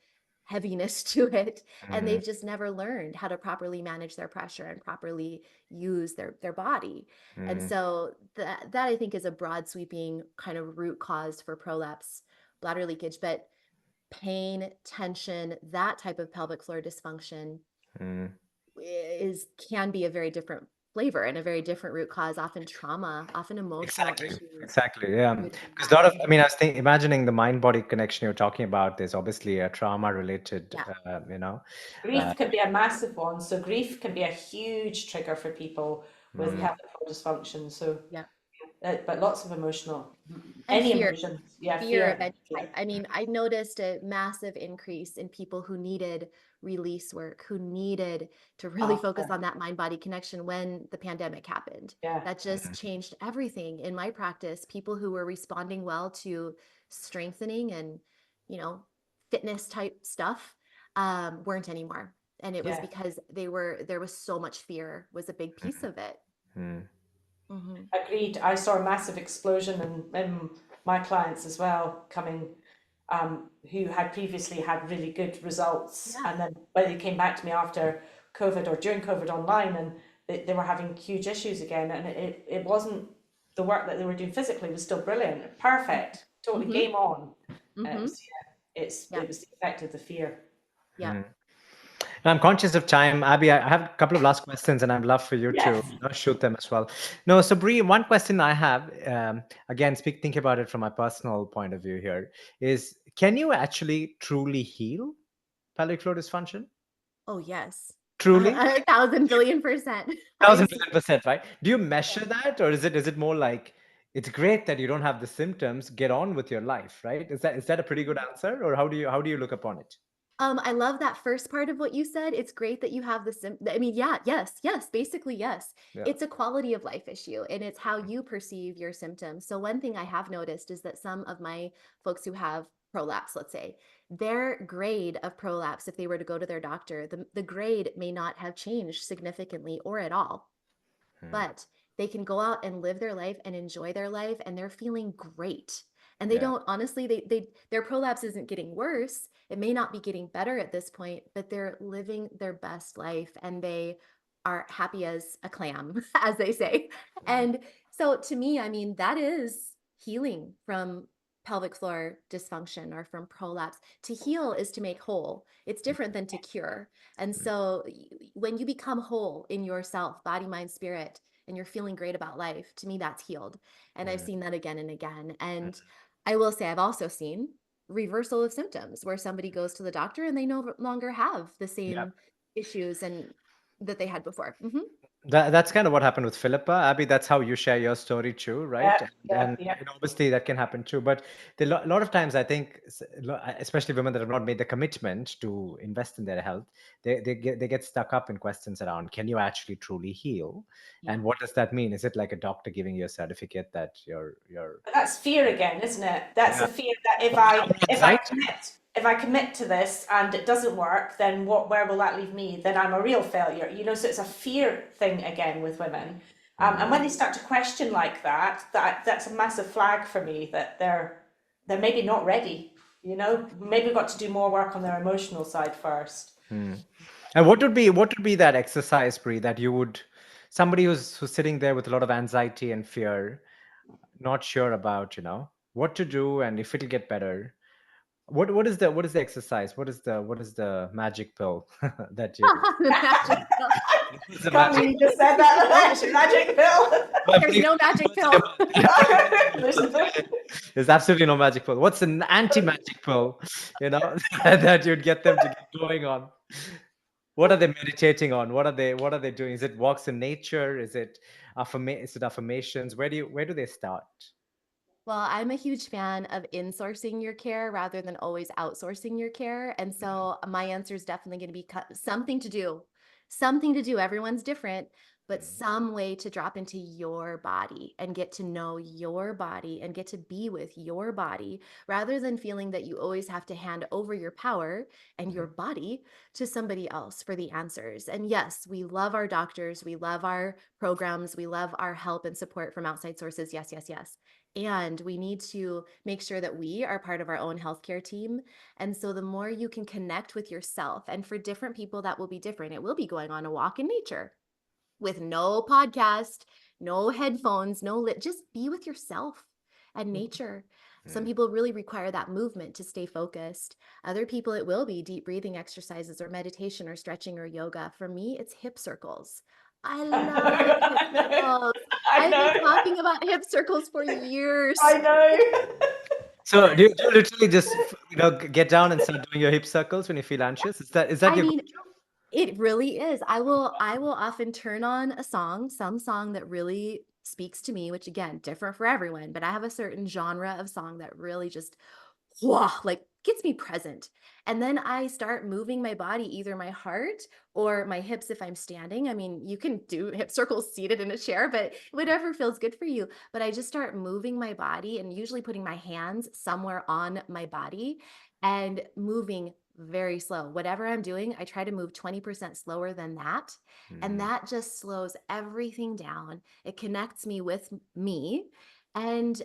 heaviness to it. And they've just never learned how to properly manage their pressure and properly use their body. And so that I think is a broad sweeping kind of root cause for prolapse, bladder leakage. But pain, tension, that type of pelvic floor dysfunction can be a very different flavor and a very different root cause, often trauma, often emotional issues. Exactly, yeah. Because a lot of, I was imagining the mind-body connection you're talking about. There's obviously a trauma-related, grief can be a massive one. So grief can be a huge trigger for people with pelvic floor dysfunction. So but lots of emotional, any emotions. Fear of any type. I mean, I noticed a massive increase in people who needed release work, who needed to really focus on that mind-body connection when the pandemic happened. That just changed everything in my practice. People who were responding well to strengthening and, fitness type stuff weren't anymore. And it was because there was so much fear was a big piece of it. Agreed. I saw a massive explosion in my clients as well, coming who had previously had really good results, and then when they came back to me after COVID or during COVID online, and they were having huge issues again, and it wasn't the work that they were doing physically was still brilliant, perfect, totally game on. It was the effect of the fear. I'm conscious of time. Abby, I have a couple of last questions, and I'd love for you to shoot them as well. No, so Brie, one question I have, again, thinking about it from my personal point of view here, is can you actually truly heal pelvic floor dysfunction? Oh, yes. Truly? 1,000,000,000,000%. Thousand I've billion percent, right? Do you measure that, or is it more like it's great that you don't have the symptoms, get on with your life, right? Is that a pretty good answer, or how do you look upon it? I love that first part of what you said. It's great that you have I mean, yeah, yes, basically, yes. Yeah. It's a quality of life issue and it's how you perceive your symptoms. So one thing I have noticed is that some of my folks who have prolapse, let's say, their grade of prolapse, if they were to go to their doctor, the grade may not have changed significantly or at all. But they can go out and live their life and enjoy their life and they're feeling great. And they Yeah. don't honestly, their prolapse isn't getting worse. It may not be getting better at this point, but they're living their best life and they are happy as a clam, as they say. And so to me, I mean, that is healing from pelvic floor dysfunction or from prolapse. To heal is to make whole. It's different than to cure. And so when you become whole in yourself, body, mind, spirit, and you're feeling great about life, to me, that's healed. And I've seen that again and again. And I will say, I've also seen reversal of symptoms where somebody goes to the doctor and they no longer have the same issues and that they had before. That's kind of what happened with Philippa. Abby, that's how you share your story too, right? And Yeah. obviously that can happen too. But a lot of times, I think, especially women that have not made the commitment to invest in their health, they get stuck up in questions around, can you actually truly heal? And what does that mean? Is it like a doctor giving you a certificate that you're But that's fear again, isn't it? That's Yeah. a fear that Anxiety. if I commit to this and it doesn't work, then where will that leave me? Then I'm a real failure. So it's a fear thing again with women. And when they start to question like that's a massive flag for me that they're maybe not ready. Maybe we've got to do more work on their emotional side first. And what would be that exercise, Bri, that you would, somebody who's sitting there with a lot of anxiety and fear, not sure about, what to do and if it'll get better. What is the exercise? What is the magic pill that you The magic pill. what's the Can't magic believe you just said that. Magic pill. There's no magic pill. There's absolutely no magic pill. What's an anti-magic pill, that you'd get them to get going on? What are they meditating on? What are they doing? Is it walks in nature? Is it affirmations? Where do they start? Well, I'm a huge fan of insourcing your care rather than always outsourcing your care. And so my answer is definitely going to be something to do. Something to do. Everyone's different, but some way to drop into your body and get to know your body and get to be with your body rather than feeling that you always have to hand over your power and your body to somebody else for the answers. And yes, we love our doctors. We love our programs. We love our help and support from outside sources. Yes, yes, yes. And we need to make sure that we are part of our own healthcare team. And so the more you can connect with yourself, and for different people, that will be different. It will be going on a walk in nature with no podcast, no headphones, just be with yourself and nature. Some people really require that movement to stay focused. Other people, it will be deep breathing exercises or meditation or stretching or yoga. For me, it's hip circles. I love hip circles. I've been talking about hip circles for years. I know. So do you literally just get down and start doing your hip circles when you feel anxious? Is that I your mean, it really is. I will often turn on some song that really speaks to me, which again, different for everyone, but I have a certain genre of song that really just like gets me present. And then I start moving my body, either my heart or my hips if I'm standing. I mean, you can do hip circles seated in a chair, but whatever feels good for you. But I just start moving my body and usually putting my hands somewhere on my body and moving very slow. Whatever I'm doing, I try to move 20% slower than that. And that just slows everything down. It connects me with me. And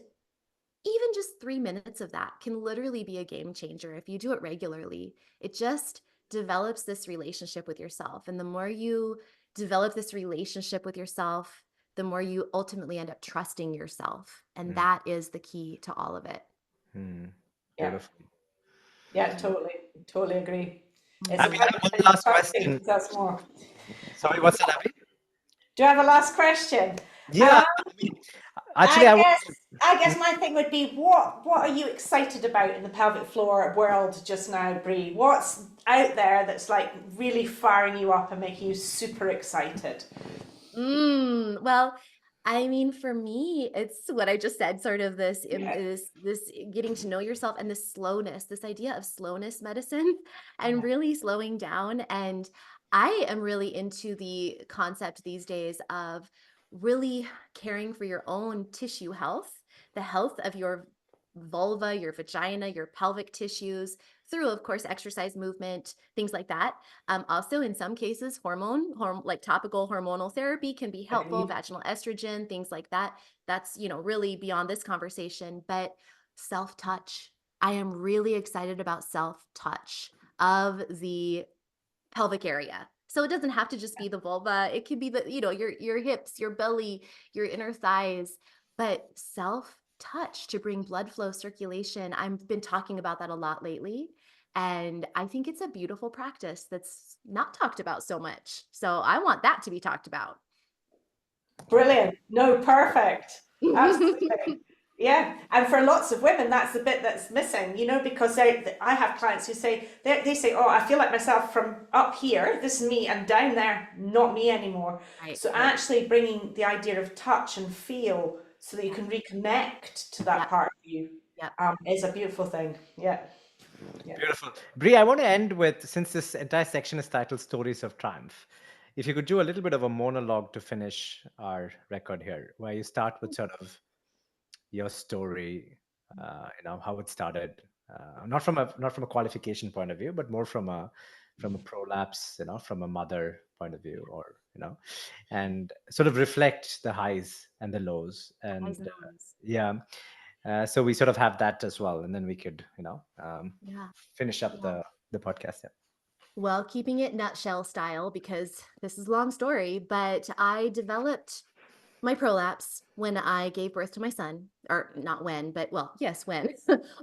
even just 3 minutes of that can literally be a game changer if you do it regularly. It just develops this relationship with yourself. And the more you develop this relationship with yourself, the more you ultimately end up trusting yourself. And that is the key to all of it. beautiful? Yeah, totally agree. It's I mean, I have one last question. Tell us more. Sorry, what's that, Abby? Do you have a last question? Yeah, actually, I guess I guess my thing would be, what are you excited about in the pelvic floor world just now, Brie? What's out there that's like really firing you up and making you super excited? Well, I mean, for me, it's what I just said, sort of this, Yeah. this getting to know yourself and this slowness, this idea of slowness medicine and really slowing down. And I am really into the concept these days of really caring for your own tissue health, the health of your vulva, your vagina, your pelvic tissues through, of course, exercise, movement, things like that. Also, in some cases, like topical hormonal therapy can be helpful, vaginal estrogen, things like that. That's, really beyond this conversation. But self-touch, I am really excited about self-touch of the pelvic area. So it doesn't have to just be the vulva. It could be your hips, your belly, your inner thighs, but self-touch to bring blood flow, circulation. I've been talking about that a lot lately. And I think it's a beautiful practice that's not talked about so much. So I want that to be talked about. Brilliant. No, perfect. Absolutely. Yeah. And for lots of women, that's the bit that's missing, because I have clients who say, they say, oh, I feel like myself from up here, this is me, and down there, not me anymore. Right, So right. actually bringing the idea of touch and feel so that you can reconnect to that Yep, part of you yep. is a beautiful thing. Yeah. Beautiful. Brie, I want to end with, since this entire section is titled Stories of Triumph, if you could do a little bit of a monologue to finish our record here, where you start with sort of your story, how it started, not from a qualification point of view, but more from a prolapse, from a mother point of view, or and sort of reflect the highs and the lows, Highs and and lows. yeah. So we sort of have that as well, and then we could, Yeah, finish up yeah. the podcast. Yeah. Well, keeping it nutshell style, because this is a long story, but I developed my prolapse when I gave birth to my son, or not when, but well, yes, when,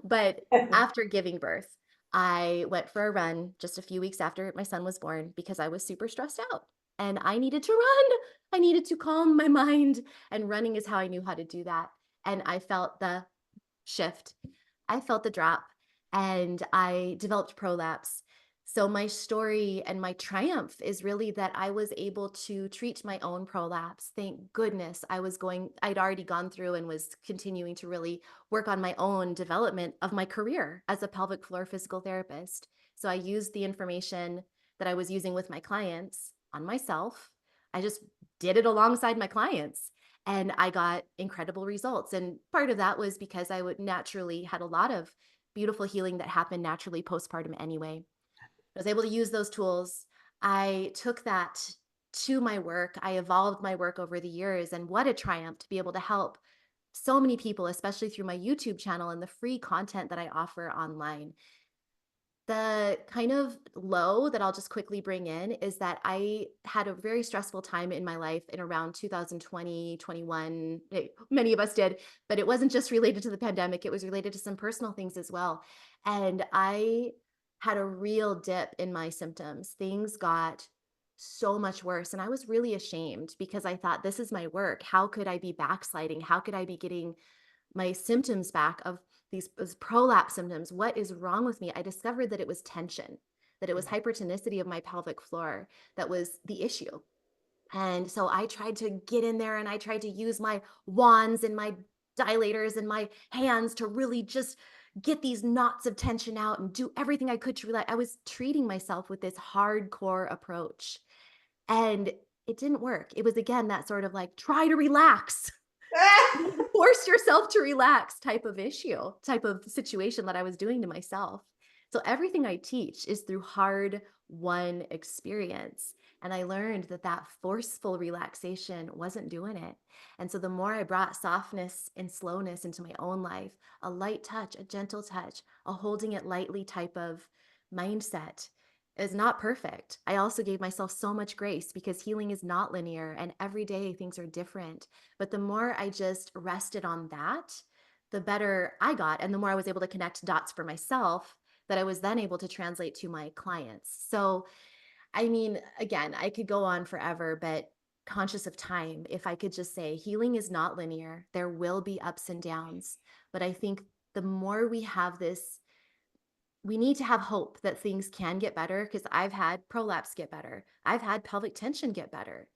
but after giving birth, I went for a run just a few weeks after my son was born because I was super stressed out and I needed to run. I needed to calm my mind, and running is how I knew how to do that. And I felt the shift. I felt the drop and I developed prolapse. So my story and my triumph is really that I was able to treat my own prolapse. Thank goodness I'd already gone through and was continuing to really work on my own development of my career as a pelvic floor physical therapist. So I used the information that I was using with my clients on myself. I just did it alongside my clients and I got incredible results. And part of that was because I would naturally had a lot of beautiful healing that happened naturally postpartum anyway. I was able to use those tools. I took that to my work. I evolved my work over the years, and what a triumph to be able to help so many people, especially through my YouTube channel and the free content that I offer online. The kind of low that I'll just quickly bring in is that I had a very stressful time in my life in around 2020, 21. Many of us did, but it wasn't just related to the pandemic. It was related to some personal things as well. And I had a real dip in my symptoms. Things got so much worse. And I was really ashamed because I thought, this is my work. How could I be backsliding? How could I be getting my symptoms back of these prolapse symptoms? What is wrong with me? I discovered that it was tension, that it was hypertonicity of my pelvic floor that was the issue. And so I tried to get in there and I tried to use my wands and my dilators and my hands to really just get these knots of tension out and do everything I could to relax. I was treating myself with this hardcore approach and it didn't work. It was again that sort of like, try to relax. Force yourself to relax type of situation that I was doing to myself. So everything I teach is through hard won experience. And I learned that that forceful relaxation wasn't doing it. And so the more I brought softness and slowness into my own life, a light touch, a gentle touch, a holding it lightly type of mindset is not perfect. I also gave myself so much grace because healing is not linear and every day things are different. But the more I just rested on that, the better I got. And the more I was able to connect dots for myself that I was then able to translate to my clients. So, I mean, again, I could go on forever, but conscious of time, if I could just say healing is not linear. There will be ups and downs. But I think the more we have this, we need to have hope that things can get better, because I've had prolapse get better. I've had pelvic tension get better,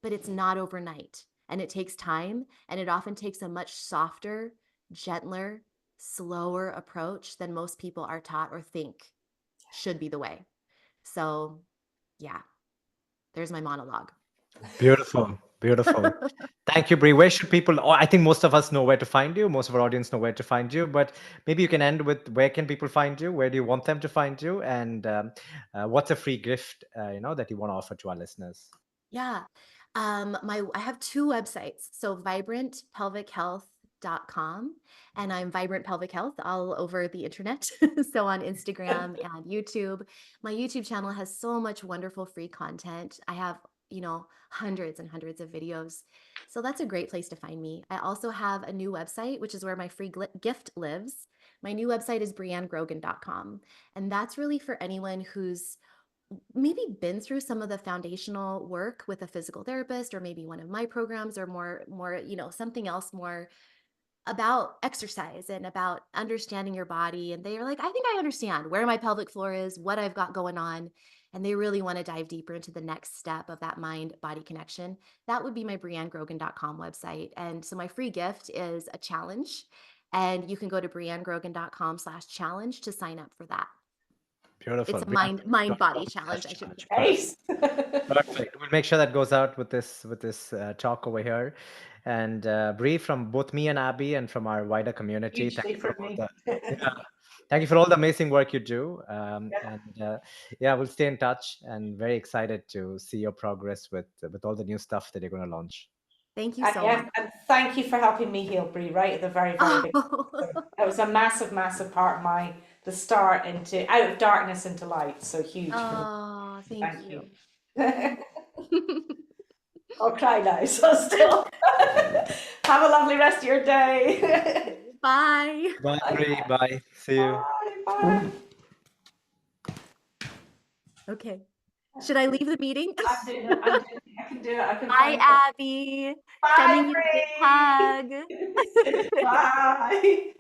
but it's not overnight, and it takes time, and it often takes a much softer, gentler, slower approach than most people are taught or think should be the way. So yeah, there's my monologue. Beautiful, beautiful. Thank you, Brie. Where should people? Oh, I think most of us know where to find you. Most of our audience know where to find you. But maybe you can end with where can people find you? Where do you want them to find you? And what's a free gift that you want to offer to our listeners? Yeah. I have two websites. So vibrantpelvichealth.com, and I'm Vibrant Pelvic Health all over the internet. So on Instagram and YouTube. My YouTube channel has so much wonderful free content. I have, hundreds and hundreds of videos. So that's a great place to find me. I also have a new website, which is where my free gift lives. My new website is briannegrogan.com. And that's really for anyone who's maybe been through some of the foundational work with a physical therapist, or maybe one of my programs, or more, something else more about exercise and about understanding your body. And they're like, I think I understand where my pelvic floor is, what I've got going on. And they really want to dive deeper into the next step of that mind body connection. That would be my briannegrogan.com website. And so my free gift is a challenge, and you can go to briannegrogan.com/challenge to sign up for that. Beautiful. It's a mind body challenge, I should say. Nice. Perfect. We'll make sure that goes out with this talk over here. And Brie, from both me and Abby, and from our wider community, thank Hugely you for for all me. thank you for all the amazing work you do. Yeah. And yeah, we'll stay in touch, and very excited to see your progress with all the new stuff that you're going to launch. Thank you so Yeah, much. and thank you for helping me heal, Brie, right at the very, very beginning. Oh, That was a massive, massive part of the start into out of darkness into light. So huge. oh, thank Thank you. you. I'll cry now, so still. Have a lovely rest of your day. Bye. Bye, Brie. Bye. See you. Bye. Okay. Should I leave the meeting? I can do it. I can Bye, find it. Abby. Bye, Sending you a big hug. Brie. Bye.